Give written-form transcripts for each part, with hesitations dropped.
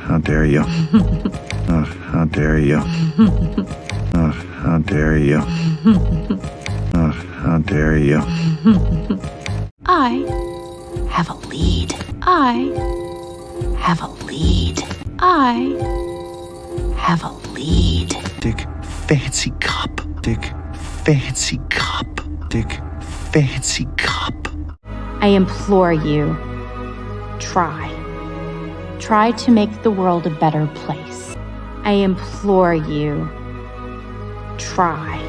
how dare you? How dare you? How dare you? How dare you? I have a lead. I have a lead. I have a lead. Dick fancy cup. Dick fancy cup. Dick fancy cup. I implore you, try. Try to make the world a better place. I implore you, try.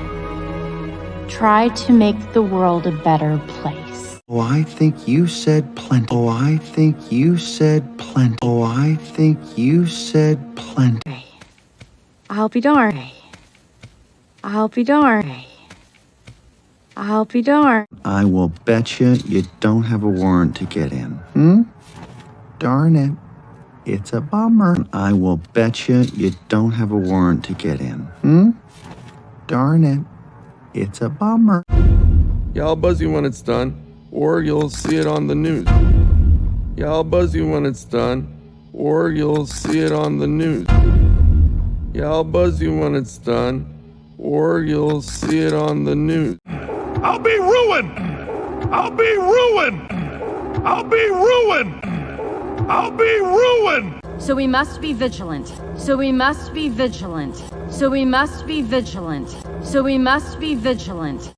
Try to make the world a better place. Oh, I think you said plenty. Oh, I think you said plenty. Oh, I think you said plenty. I'll be darned. I'll be darned. I'll be darned. I will bet you don't have a warrant to get in. Darn it. It's a bummer. I will bet you don't have a warrant to get in. Darn it. It's a bummer. Yeah, I'll buzz you when it's done, or you'll see it on the news. Yeah, I'll buzz you when it's done, or you'll see it on the news. Yeah, I'll buzz you when it's done, or you'll see it on the news. I'll be ruined! I'll be ruined! I'll be ruined! I'll be ruined! So we must be vigilant. So we must be vigilant. So we must be vigilant. So we must be vigilant.